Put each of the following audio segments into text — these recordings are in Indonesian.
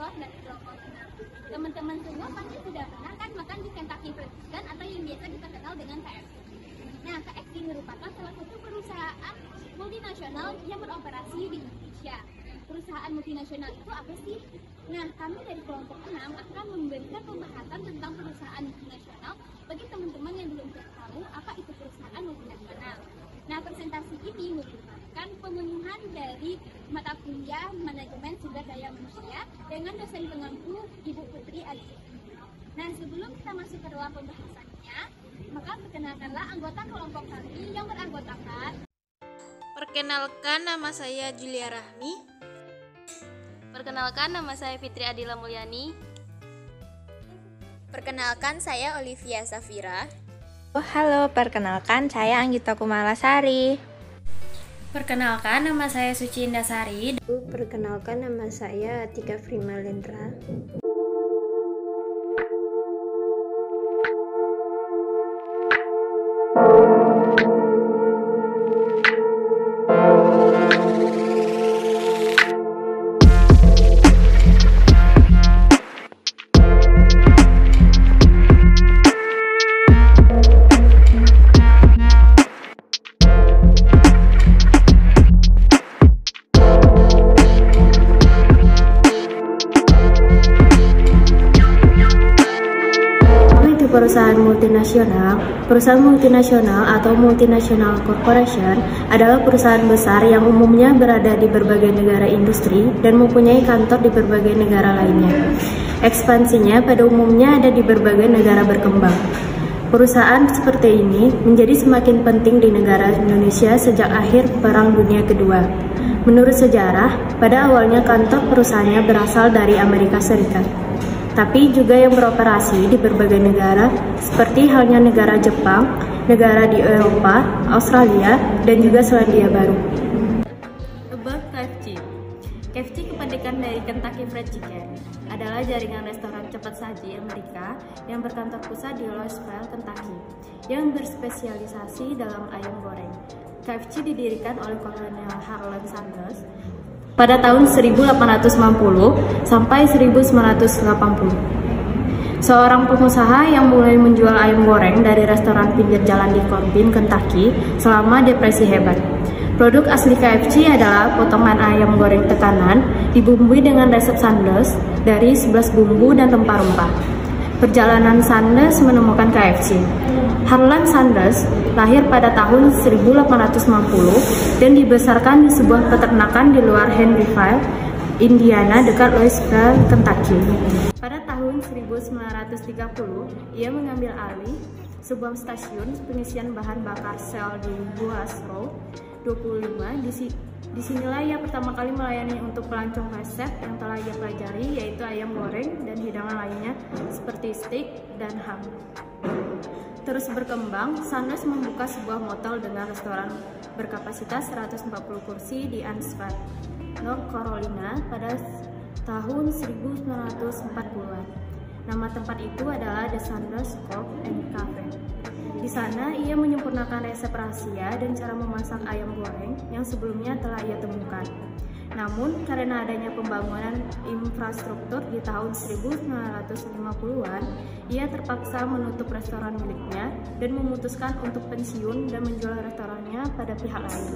motor dan rokok. Teman-teman semua pasti sudah pernah kan makan di Kentucky Fried Chicken atau yang biasa kita kenal dengan KFC. Nah, KFC merupakan salah satu perusahaan multinasional yang beroperasi di Indonesia. Perusahaan multinasional itu apa sih? Nah, kami dari kelompok 6 akan memberikan pembahasan tentang perusahaan multinasional bagi teman-teman yang belum tahu apa itu perusahaan multinasional. Nah, presentasi ini merupakan pemenuhan dari mata kuliah Manajemen Sumber Daya Manusia dengan dosen pengampu Ibu Putri Adi. Nah, sebelum kita masuk ke dalam pembahasannya, maka perkenalkanlah anggota kelompok kami yang beranggotakan. Perkenalkan, nama saya Julia Rahmi. Perkenalkan, nama saya Fitri Adila Mulyani. Perkenalkan, saya Olivia Safira. Halo, perkenalkan saya Anggita Kumalasari. Perkenalkan, nama saya Suci Indasari. Perkenalkan, nama saya Atika Frimalendra. Perusahaan multinasional atau multinational corporation adalah perusahaan besar yang umumnya berada di berbagai negara industri dan mempunyai kantor di berbagai negara lainnya. Ekspansinya pada umumnya ada di berbagai negara berkembang. Perusahaan seperti ini menjadi semakin penting di negara Indonesia sejak akhir Perang Dunia Kedua. Menurut sejarah, pada awalnya kantor perusahaannya berasal dari Amerika Serikat, tapi juga yang beroperasi di berbagai negara seperti halnya negara Jepang, negara di Eropa, Australia, dan juga Selandia Baru. About KFC. KFC kependekan dari Kentucky Fried Chicken adalah jaringan restoran cepat saji Amerika yang berkantor pusat di Louisville, Kentucky, yang berspesialisasi dalam ayam goreng. KFC didirikan oleh Kolonel Harlan Sanders pada tahun 1890 sampai 1980. Seorang pengusaha yang mulai menjual ayam goreng dari restoran pinggir jalan di Corbin, Kentucky selama depresi hebat. Produk asli KFC adalah potongan ayam goreng tekanan dibumbui dengan resep Sanders dari 11 bumbu dan rempah-rempah. Perjalanan Sanders menemukan KFC. Harlan Sanders lahir pada tahun 1850 dan dibesarkan di sebuah peternakan di luar Henryville, Indiana dekat Louisville, Kentucky. Pada tahun 1930, ia mengambil alih sebuah stasiun pengisian bahan bakar Shell di Boas Road 25. Disinilah ia pertama kali melayani untuk pelancong resep yang telah ia pelajari, yaitu ayam goreng dan hidangan lainnya seperti steak dan ham. Terus berkembang, Sanders membuka sebuah motel dengan restoran berkapasitas 140 kursi di Ansford, North Carolina pada tahun 1940-an. Nama tempat itu adalah The Sanders Cook and Cafe. Di sana, ia menyempurnakan resep rahasia dan cara memasak ayam goreng yang sebelumnya telah ia temukan. Namun, karena adanya pembangunan infrastruktur di tahun 1950-an, ia terpaksa menutup restoran miliknya dan memutuskan untuk pensiun dan menjual restorannya pada pihak lain.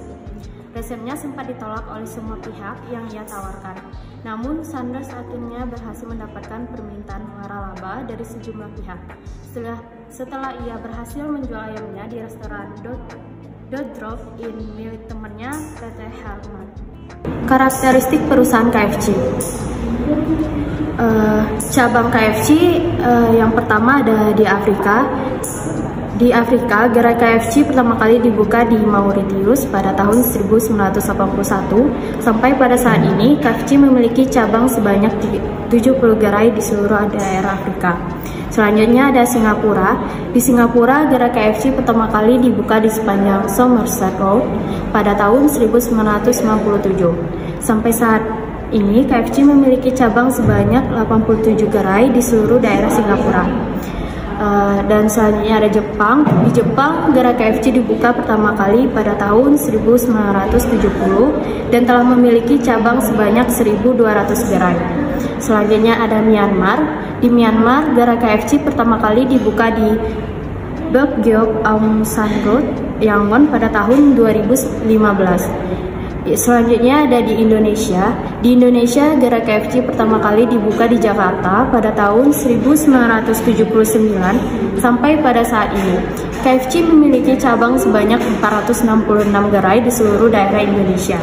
Resepnya sempat ditolak oleh semua pihak yang ia tawarkan. Namun, Sanders akhirnya berhasil mendapatkan permintaan waralaba dari sejumlah pihak. Setelah ia berhasil menjual ayamnya di restoran Dot Drive-In milik temannya, PT Harman. Karakteristik perusahaan KFC. Cabang KFC yang pertama ada di Afrika. Di Afrika, gerai KFC pertama kali dibuka di Mauritius pada tahun 1981. Sampai pada saat ini, KFC memiliki cabang sebanyak 70 gerai di seluruh daerah Afrika. Selanjutnya ada Singapura. Di Singapura, gerai KFC pertama kali dibuka di sepanjang Somerset Road pada tahun 1997. Sampai saat ini, KFC memiliki cabang sebanyak 87 gerai di seluruh daerah Singapura. Dan selanjutnya ada Jepang. Di Jepang, gerai KFC dibuka pertama kali pada tahun 1970 dan telah memiliki cabang sebanyak 1.200 gerai. Selanjutnya ada Myanmar. Di Myanmar, gerai KFC pertama kali dibuka di Bok Gyeok Aung San Road, Yangon pada tahun 2015. Selanjutnya ada di Indonesia. Di Indonesia, gerai KFC pertama kali dibuka di Jakarta pada tahun 1979 sampai pada saat ini. KFC memiliki cabang sebanyak 466 gerai di seluruh daerah Indonesia.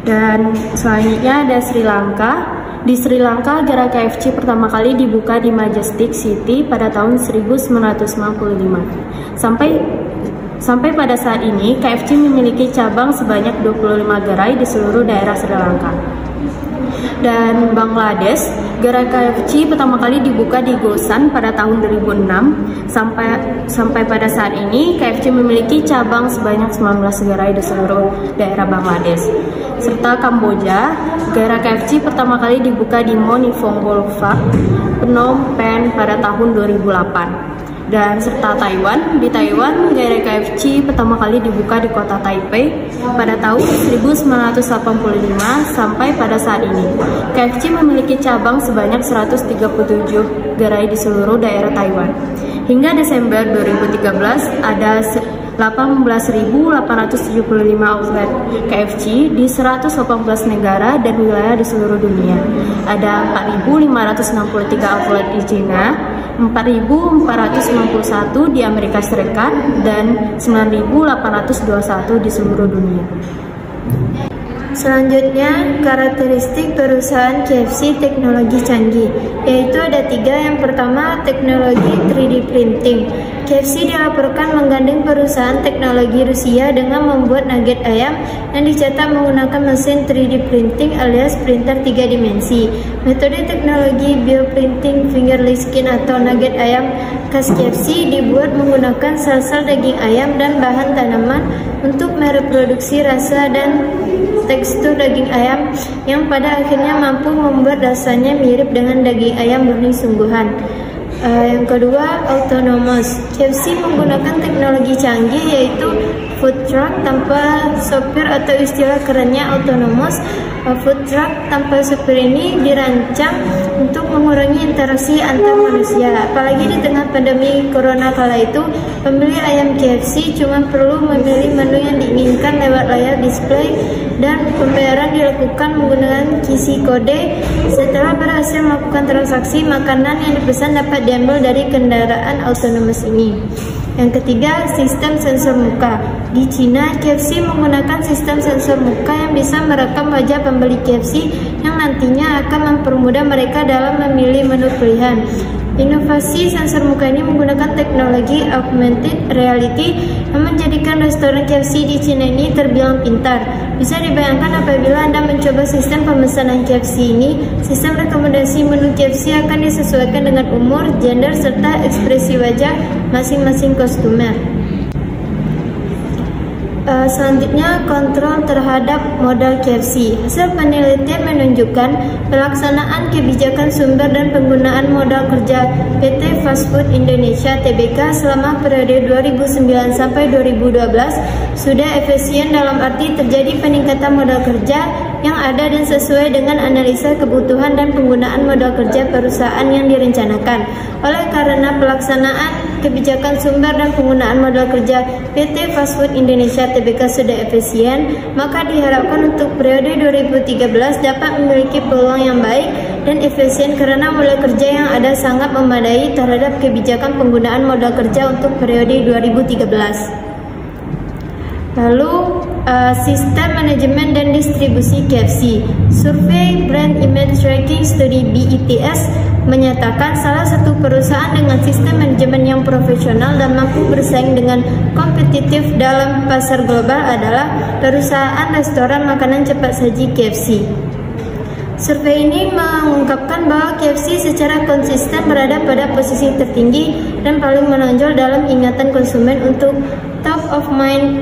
Dan selanjutnya ada Sri Lanka. Di Sri Lanka, gerai KFC pertama kali dibuka di Majestic City pada tahun 1995. Sampai pada saat ini, KFC memiliki cabang sebanyak 25 gerai di seluruh daerah Sri Lanka. Dan Bangladesh, gerai KFC pertama kali dibuka di Gosan pada tahun 2006. Sampai pada saat ini, KFC memiliki cabang sebanyak 19 gerai di seluruh daerah Bangladesh. Serta Kamboja, gerai KFC pertama kali dibuka di Monifong Vak, Phnom Penh pada tahun 2008. Dan serta Taiwan, di Taiwan, gerai KFC pertama kali dibuka di kota Taipei pada tahun 1985 sampai pada saat ini. KFC memiliki cabang sebanyak 137 gerai di seluruh daerah Taiwan. Hingga Desember 2013 ada 18.875 outlet KFC di 118 negara dan wilayah di seluruh dunia. Ada 4.563 outlet di China, 4.491 di Amerika Serikat, dan 9.821 di seluruh dunia. Selanjutnya, karakteristik perusahaan KFC teknologi canggih, yaitu ada 3. Yang pertama, teknologi 3D printing. KFC dilaporkan menggandeng perusahaan teknologi Rusia dengan membuat nugget ayam yang dicetak menggunakan mesin 3D printing alias printer 3 dimensi. Metode teknologi bioprinting fingerless skin atau nugget ayam khas KFC dibuat menggunakan sel-sel daging ayam dan bahan tanaman untuk mereproduksi rasa dan tekstur daging ayam yang pada akhirnya mampu membuat rasanya mirip dengan daging ayam murni sungguhan. Yang kedua, autonomous. KFC menggunakan teknologi canggih yaitu food truck tanpa sopir atau istilah kerennya autonomous. Food truck tanpa sopir ini dirancang untuk mengurangi interaksi antar manusia. Apalagi di tengah pandemi corona kala itu, pembeli ayam KFC cuma perlu memilih menu yang diinginkan lewat layar display dan pembayaran dilakukan menggunakan kisi kode. Setelah berhasil melakukan transaksi, makanan yang dipesan dapat diambil dari kendaraan autonomous ini. Yang ketiga, sistem sensor muka. Di Cina, KFC menggunakan sistem sensor muka yang bisa merekam wajah pembeli KFC yang nantinya akan mempermudah mereka dalam memilih menu pilihan. Inovasi sensor muka ini menggunakan teknologi augmented reality yang menjadikan restoran KFC di Cina ini terbilang pintar. Bisa dibayangkan apabila Anda mencoba sistem pemesanan KFC ini, sistem rekomendasi menu KFC akan disesuaikan dengan umur, gender, serta ekspresi wajah masing-masing konsumen. Selanjutnya, kontrol terhadap modal KFC. Hasil penelitian menunjukkan pelaksanaan kebijakan sumber dan penggunaan modal kerja PT Fast Food Indonesia Tbk selama periode 2009 sampai 2012 sudah efisien, dalam arti terjadi peningkatan modal kerja yang ada dan sesuai dengan analisa kebutuhan dan penggunaan modal kerja perusahaan yang direncanakan. Oleh karena pelaksanaan kebijakan sumber dan penggunaan modal kerja PT Fast Food Indonesia Tbk sudah efisien, maka diharapkan untuk periode 2013 dapat memiliki peluang yang baik dan efisien karena modal kerja yang ada sangat memadai terhadap kebijakan penggunaan modal kerja untuk periode 2013. Lalu, sistem manajemen dan distribusi KFC. Survei Brand Image Tracking Study BITS menyatakan salah satu perusahaan dengan sistem manajemen yang profesional dan mampu bersaing dengan kompetitif dalam pasar global adalah perusahaan restoran makanan cepat saji KFC. Survei ini mengungkapkan bahwa KFC secara konsisten berada pada posisi tertinggi dan paling menonjol dalam ingatan konsumen untuk top of mind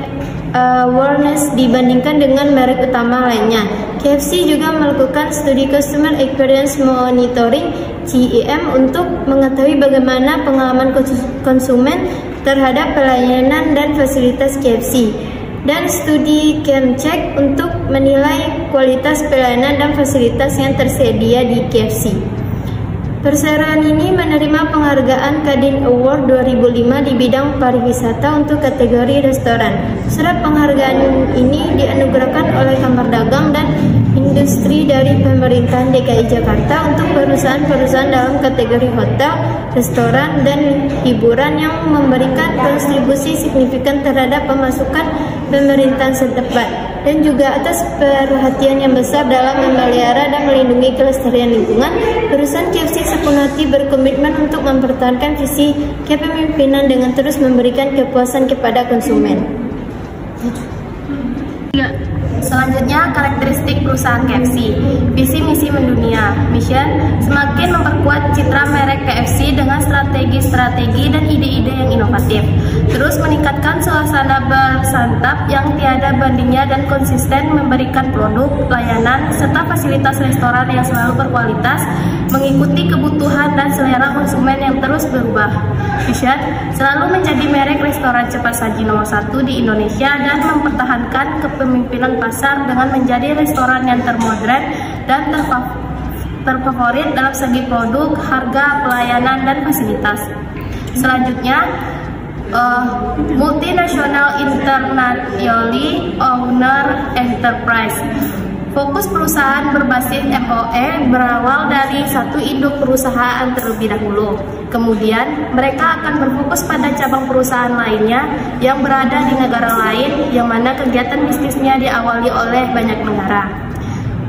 awareness dibandingkan dengan merek utama lainnya. KFC juga melakukan studi Customer Experience Monitoring (CEM) untuk mengetahui bagaimana pengalaman konsumen terhadap pelayanan dan fasilitas KFC, dan studi CAMCheck untuk menilai kualitas pelayanan dan fasilitas yang tersedia di KFC. Perseroan ini menerima penghargaan Kadin Award 2005 di bidang pariwisata untuk kategori restoran. Surat penghargaan ini dianugerahkan oleh Kamar Dagang dan Industri dari Pemerintahan DKI Jakarta untuk perusahaan-perusahaan dalam kategori hotel, restoran, dan hiburan yang memberikan kontribusi signifikan terhadap pemasukan pemerintahan setempat, dan juga atas perhatian yang besar dalam memelihara dan melindungi kelestarian lingkungan. Perusahaan KFC sepenuh hati berkomitmen untuk mempertahankan visi kepemimpinan dengan terus memberikan kepuasan kepada konsumen. Selanjutnya, karakteristik perusahaan KFC. Visi misi mendunia. Mission, semakin memperkuat citra merek KFC dengan strategi-strategi dan ide-ide yang inovatif. Terus meningkatkan suasana bersantap yang tiada bandingnya dan konsisten memberikan produk, pelayanan, serta fasilitas restoran yang selalu berkualitas, mengikuti kebutuhan dan selera konsumen yang terus berubah. Vision, selalu menjadi merek restoran cepat saji nomor 1 di Indonesia dan mempertahankan kepemimpinan pasar dengan menjadi restoran yang termodern dan terfavorit dalam segi produk, harga, pelayanan, dan fasilitas. Selanjutnya, multinational internationally owner enterprise. Fokus perusahaan berbasis MOE berawal dari satu induk perusahaan terlebih dahulu. Kemudian, mereka akan berfokus pada cabang perusahaan lainnya yang berada di negara lain yang mana kegiatan bisnisnya diawali oleh banyak negara.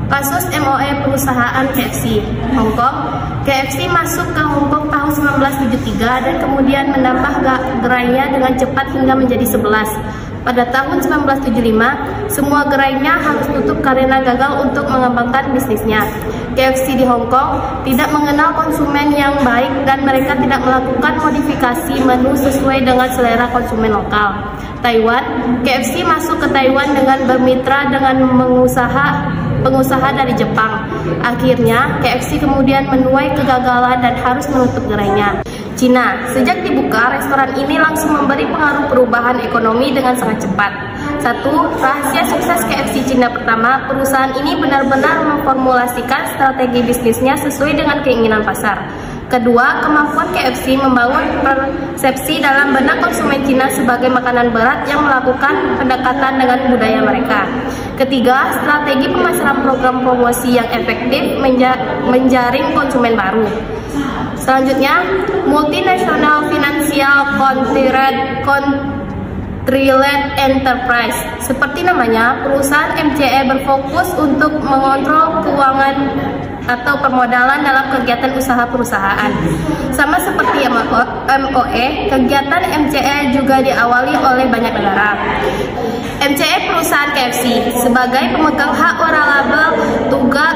Kasus MOE perusahaan KFC Hong Kong. KFC masuk ke Hong Kong tahun 1973 dan kemudian menambah gerainya dengan cepat hingga menjadi 11. Pada tahun 1975, semua gerainya harus tutup karena gagal untuk mengembangkan bisnisnya. KFC di Hong Kong tidak mengenal konsumen yang baik dan mereka tidak melakukan modifikasi menu sesuai dengan selera konsumen lokal. Taiwan, KFC masuk ke Taiwan dengan bermitra dengan pengusaha dari Jepang. Akhirnya, KFC kemudian menuai kegagalan dan harus menutup gerainya. Cina, sejak dibuka, restoran ini langsung memberi pengaruh perubahan ekonomi dengan sangat cepat. 1. Rahasia sukses KFC Cina pertama, perusahaan ini benar-benar memformulasikan strategi bisnisnya sesuai dengan keinginan pasar. Kedua, kemampuan KFC membangun persepsi dalam benak konsumen Cina sebagai makanan berat yang melakukan pendekatan dengan budaya mereka. Ketiga, strategi pemasaran program promosi yang efektif menjaring konsumen baru. Selanjutnya, multinational financial controled enterprise. Seperti namanya, perusahaan MCE berfokus untuk mengontrol keuangan atau permodalan dalam kegiatan usaha perusahaan. Sama seperti MOE, kegiatan MCE juga diawali oleh banyak negara. MCE perusahaan KFC sebagai pemegang hak waralaba tunggal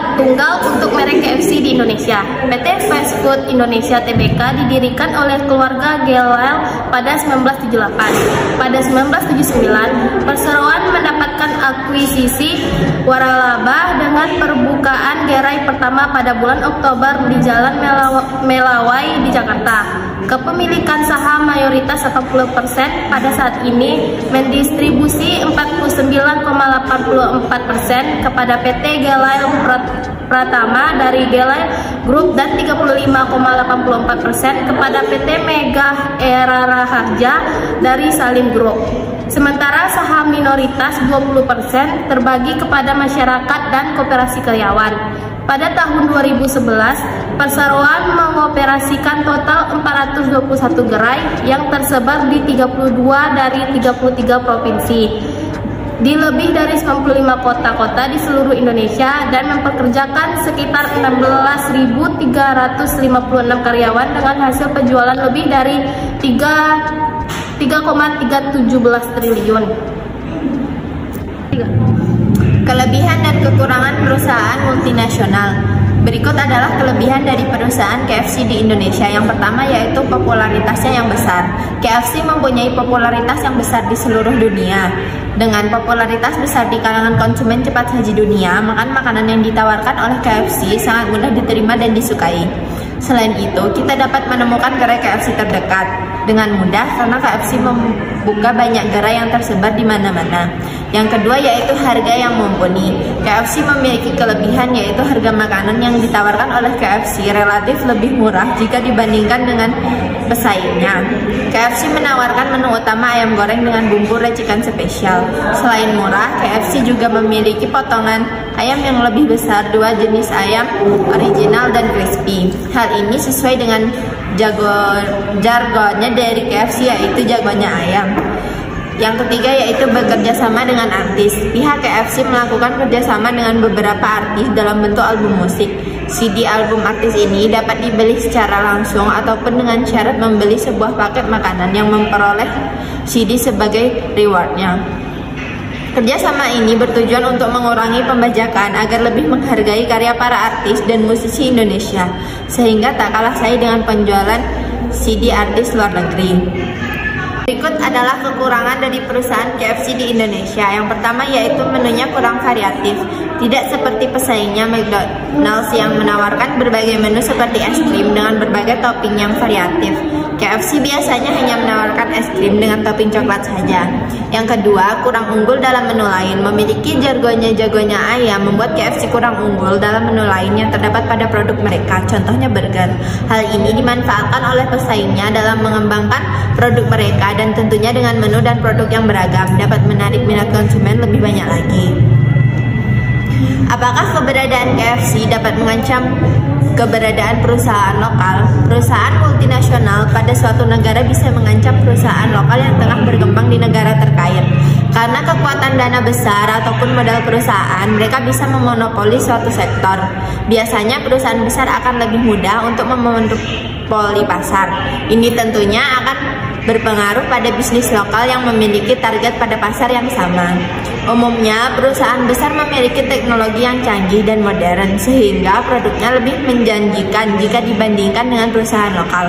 untuk merek KFC di Indonesia. PT Fast Food Indonesia Tbk didirikan oleh keluarga Gelal pada 1978. Pada 1979, perseroan mendapatkan akuisisi waralaba dengan perbukaan gerai pertama pada bulan Oktober di Jalan Melawai di Jakarta. Kepemilikan saham mayoritas 80% pada saat ini mendistribusi 49,84% kepada PT Gelai Pratama dari Gelai Group dan 35,84% kepada PT Mega Era Raharja dari Salim Group. Sementara saham minoritas 20% terbagi kepada masyarakat dan koperasi karyawan. Pada tahun 2011, perseroan mengoperasikan total 421 gerai yang tersebar di 32 dari 33 provinsi di lebih dari 95 kota-kota di seluruh Indonesia dan mempekerjakan sekitar 16.356 karyawan dengan hasil penjualan lebih dari 3,317 triliun. Kelebihan dan kekurangan perusahaan multinasional. Berikut adalah kelebihan dari perusahaan KFC di Indonesia. Yang pertama yaitu popularitasnya yang besar. KFC mempunyai popularitas yang besar di seluruh dunia. Dengan popularitas besar di kalangan konsumen cepat saji dunia, makanan yang ditawarkan oleh KFC sangat mudah diterima dan disukai. Selain itu, kita dapat menemukan gerai KFC terdekat dengan mudah karena KFC membuka banyak gerai yang tersebar di mana-mana. Yang kedua yaitu harga yang mumpuni. KFC memiliki kelebihan yaitu harga makanan yang ditawarkan oleh KFC relatif lebih murah jika dibandingkan dengan pesaingnya. KFC menawarkan menu utama ayam goreng dengan bumbu racikan spesial. Selain murah, KFC juga memiliki potongan ayam yang lebih besar, 2 jenis ayam original dan crispy. Hal ini sesuai dengan jargonnya dari KFC yaitu jagonya ayam. Yang ketiga yaitu bekerja sama dengan artis. Pihak KFC melakukan kerjasama dengan beberapa artis dalam bentuk album musik. CD album artis ini dapat dibeli secara langsung ataupun dengan syarat membeli sebuah paket makanan yang memperoleh CD sebagai rewardnya. Kerjasama ini bertujuan untuk mengurangi pembajakan agar lebih menghargai karya para artis dan musisi Indonesia, sehingga tak kalah saing dengan penjualan CD artis luar negeri. Berikut adalah kekurangan dari perusahaan KFC di Indonesia. Yang pertama yaitu menunya kurang variatif. Tidak seperti pesaingnya McDonald's yang menawarkan berbagai menu seperti es krim dengan berbagai topping yang variatif. KFC biasanya hanya menawarkan es krim dengan topping coklat saja. Yang kedua, kurang unggul dalam menu lain. Memiliki jagonya ayam membuat KFC kurang unggul dalam menu lain yang terdapat pada produk mereka, contohnya burger. Hal ini dimanfaatkan oleh pesaingnya dalam mengembangkan produk mereka dan tentunya dengan menu dan produk yang beragam dapat menarik minat konsumen lebih banyak lagi. Apakah keberadaan KFC dapat mengancam keberadaan perusahaan lokal? Perusahaan multinasional pada suatu negara bisa mengancam perusahaan lokal yang tengah berkembang di negara terkait. Karena kekuatan dana besar ataupun modal perusahaan, mereka bisa memonopoli suatu sektor. Biasanya perusahaan besar akan lebih mudah untuk memonopoli pasar. Ini tentunya akan berpengaruh pada bisnis lokal yang memiliki target pada pasar yang sama. Umumnya, perusahaan besar memiliki teknologi yang canggih dan modern, sehingga produknya lebih menjanjikan jika dibandingkan dengan perusahaan lokal.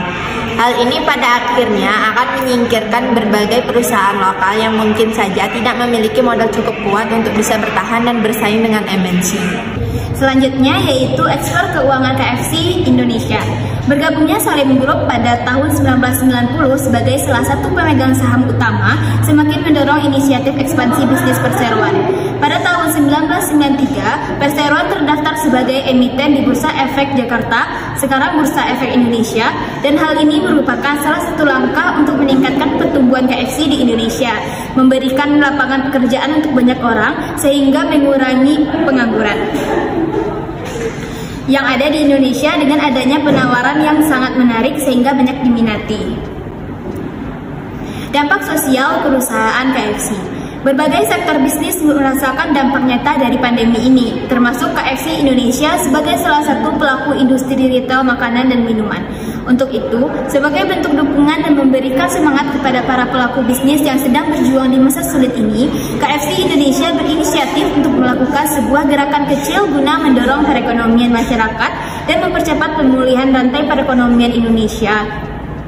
Hal ini pada akhirnya akan menyingkirkan berbagai perusahaan lokal yang mungkin saja tidak memiliki modal cukup kuat untuk bisa bertahan dan bersaing dengan MNC. Selanjutnya yaitu ekspor keuangan KFC Indonesia. Bergabungnya Salim Group pada tahun 1990 sebagai salah satu pemegang saham utama semakin mendorong inisiatif ekspansi bisnis perseroan. Pada tahun 1993, Perseroan terdaftar sebagai emiten di Bursa Efek Jakarta, sekarang Bursa Efek Indonesia, dan hal ini merupakan salah satu langkah untuk meningkatkan pertumbuhan KFC di Indonesia, memberikan lapangan pekerjaan untuk banyak orang sehingga mengurangi pengangguran yang ada di Indonesia dengan adanya penawaran yang sangat menarik sehingga banyak diminati. Dampak sosial perusahaan KFC. Berbagai sektor bisnis merasakan dampak nyata dari pandemi ini, termasuk KFC Indonesia sebagai salah satu pelaku industri retail makanan dan minuman. Untuk itu, sebagai bentuk dukungan dan memberikan semangat kepada para pelaku bisnis yang sedang berjuang di masa sulit ini, KFC Indonesia berinisiatif untuk melakukan sebuah gerakan kecil guna mendorong perekonomian masyarakat dan mempercepat pemulihan rantai perekonomian Indonesia.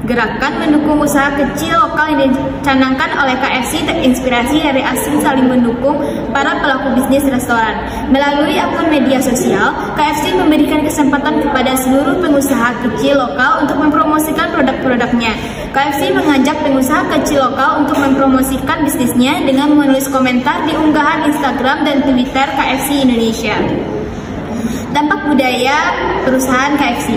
Gerakan mendukung usaha kecil lokal yang dicanangkan oleh KFC terinspirasi dari asing saling mendukung para pelaku bisnis restoran. Melalui akun media sosial, KFC memberikan kesempatan kepada seluruh pengusaha kecil lokal untuk mempromosikan produk-produknya. KFC mengajak pengusaha kecil lokal untuk mempromosikan bisnisnya dengan menulis komentar di unggahan Instagram dan Twitter KFC Indonesia. Dampak budaya perusahaan KFC.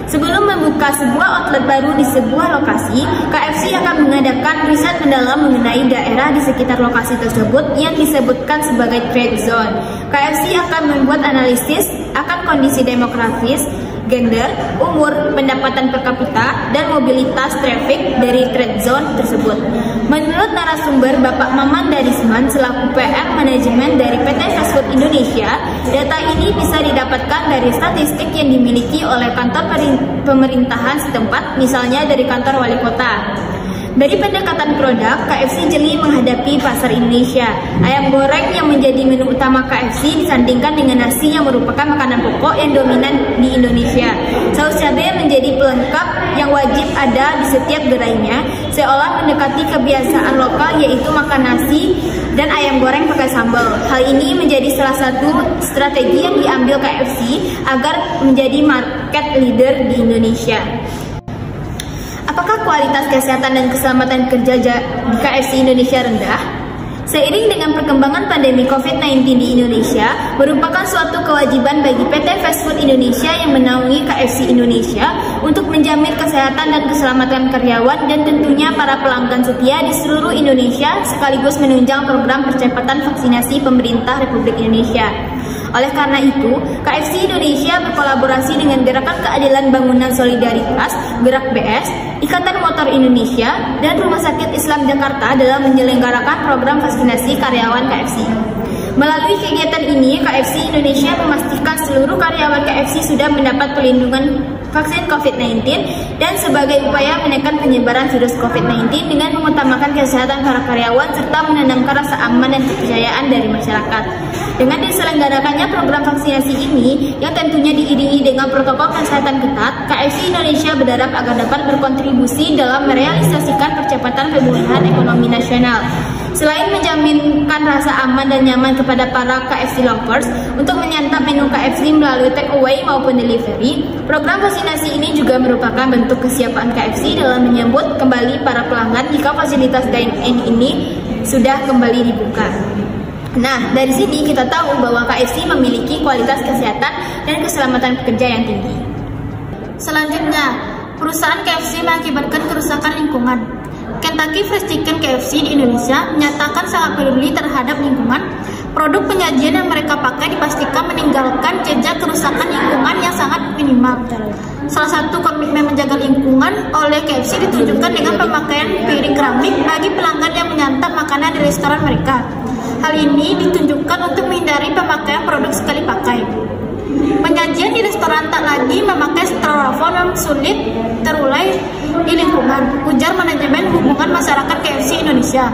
Sebelum membuka sebuah outlet baru di sebuah lokasi, KFC akan mengadakan riset mendalam mengenai daerah di sekitar lokasi tersebut yang disebutkan sebagai trade zone. KFC akan membuat analisis akan kondisi demografis, gender, umur, pendapatan per kapita, dan mobilitas traffic dari trade zone tersebut. Menurut narasumber Bapak Maman Darisman selaku PM Manajemen dari PT Fast Food Indonesia, data ini bisa didapatkan dari statistik yang dimiliki oleh kantor pemerintahan setempat, misalnya dari kantor wali kota. Dari pendekatan produk, KFC jeli menghadapi pasar Indonesia. Ayam goreng yang menjadi menu utama KFC disandingkan dengan nasi yang merupakan makanan pokok yang dominan di Indonesia. Saus cabai menjadi pelengkap yang wajib ada di setiap gerainya, seolah mendekati kebiasaan lokal yaitu makan nasi dan ayam goreng pakai sambal. Hal ini menjadi salah satu strategi yang diambil KFC agar menjadi market leader di Indonesia. Apakah kualitas kesehatan dan keselamatan kerja di KFC Indonesia rendah? Seiring dengan perkembangan pandemi COVID-19 di Indonesia, merupakan suatu kewajiban bagi PT Fast Food Indonesia yang menaungi KFC Indonesia untuk menjamin kesehatan dan keselamatan karyawan dan tentunya para pelanggan setia di seluruh Indonesia sekaligus menunjang program percepatan vaksinasi pemerintah Republik Indonesia. Oleh karena itu, KFC Indonesia berkolaborasi dengan Gerakan Keadilan Bangunan Solidaritas, Gerak BS, Ikatan Motor Indonesia, dan Rumah Sakit Islam Jakarta dalam menyelenggarakan program vaksinasi karyawan KFC. Melalui kegiatan ini, KFC Indonesia memastikan seluruh karyawan KFC sudah mendapat perlindungan vaksin COVID-19 dan sebagai upaya menekan penyebaran virus COVID-19 dengan mengutamakan kesehatan para karyawan serta menanamkan rasa aman dan kepercayaan dari masyarakat. Dengan diselenggarakannya program vaksinasi ini, yang tentunya diiringi dengan protokol kesehatan ketat, KFC Indonesia berharap agar dapat berkontribusi dalam merealisasikan percepatan pemulihan ekonomi nasional. Selain menjaminkan rasa aman dan nyaman kepada para KFC lovers untuk menyantap menu KFC melalui take away maupun delivery, program vaksinasi ini juga merupakan bentuk kesiapan KFC dalam menyambut kembali para pelanggan jika fasilitas dine-in ini sudah kembali dibuka. Nah, dari sini kita tahu bahwa KFC memiliki kualitas kesehatan dan keselamatan pekerja yang tinggi. Selanjutnya, perusahaan KFC mengakibatkan kerusakan lingkungan. Kentucky Fried Chicken KFC di Indonesia menyatakan sangat peduli terhadap lingkungan. Produk penyajian yang mereka pakai dipastikan meninggalkan jejak kerusakan lingkungan yang sangat minimal. Salah satu komitmen menjaga lingkungan oleh KFC ditunjukkan dengan pemakaian piring keramik bagi pelanggan yang menyantap makanan di restoran mereka. Hal ini ditunjukkan untuk menghindari pemakaian produk sekali pakai. Penyajian di restoran tak lagi memakai styrofoam yang sulit terurai di lingkungan, ujar manajemen hubungan masyarakat KFC Indonesia,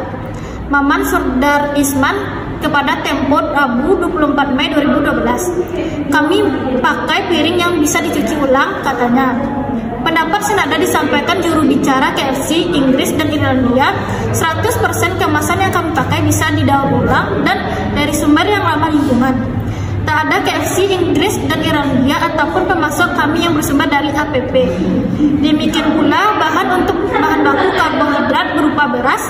Maman Surdarisman kepada Tempo Rabu 24 Mei 2012. Kami pakai piring yang bisa dicuci ulang, katanya. Pendapat senada disampaikan juru bicara KFC Inggris dan Irlandia, 100% kemasan yang kami pakai bisa didaur ulang dan dari sumber yang ramah lingkungan. Tak ada KFC Inggris dan Irlandia ataupun pemasok kami yang bersumber dari APP. Demikian pula bahan untuk bahan baku karbohidrat berupa beras.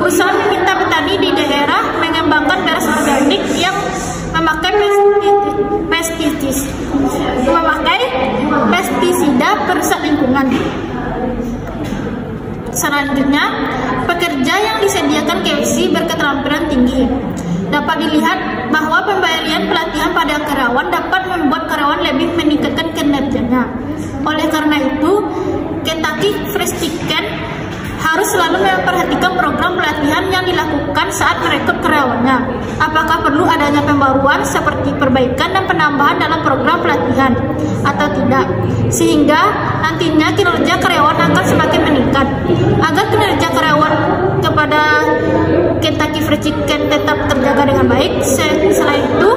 Perusahaan meminta petani di daerah mengembangkan beras organik yang memakai pestisida perusak lingkungan. Selanjutnya, pekerja yang disediakan KFC berketerampilan tinggi. Dapat dilihat bahwa pemberian pelatihan pada karyawan dapat membuat karyawan lebih meningkatkan kinerjanya. Oleh karena itu, Kentucky Fried Chicken harus selalu memperhatikan program pelatihan yang dilakukan saat merekrut karyawannya. Apakah perlu adanya pembaruan seperti perbaikan dan penambahan dalam program pelatihan atau tidak, sehingga nantinya kinerja karyawan akan semakin meningkat. Agar kinerja karyawan kepada Kentucky Fried Chicken tetap terjaga dengan baik. Selain itu,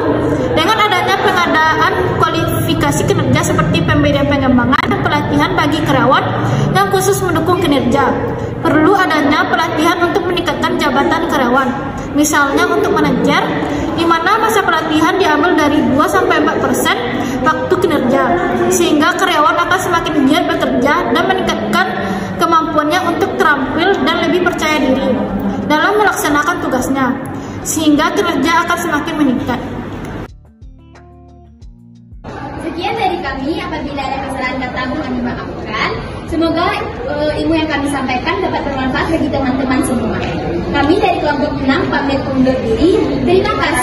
dengan adanya pengadaan kualifikasi kinerja seperti pemberian pengembangan dan pelatihan bagi karyawan yang khusus mendukung kinerja. Perlu adanya pelatihan untuk meningkatkan jabatan karyawan, misalnya untuk manajer, di mana masa pelatihan diambil dari 2-4% waktu kinerja, sehingga karyawan akan semakin giat bekerja dan meningkatkan kemampuannya untuk terampil dan lebih percaya diri dalam melaksanakan tugasnya, sehingga kinerja akan semakin meningkat. Sekian dari kami. Apabila ada kesalahan kata mohon dimaafkan. Semoga ilmu yang kami sampaikan dapat bermanfaat bagi teman-teman semua. Kami dari kelompok 6 pamit undur diri. Terima kasih.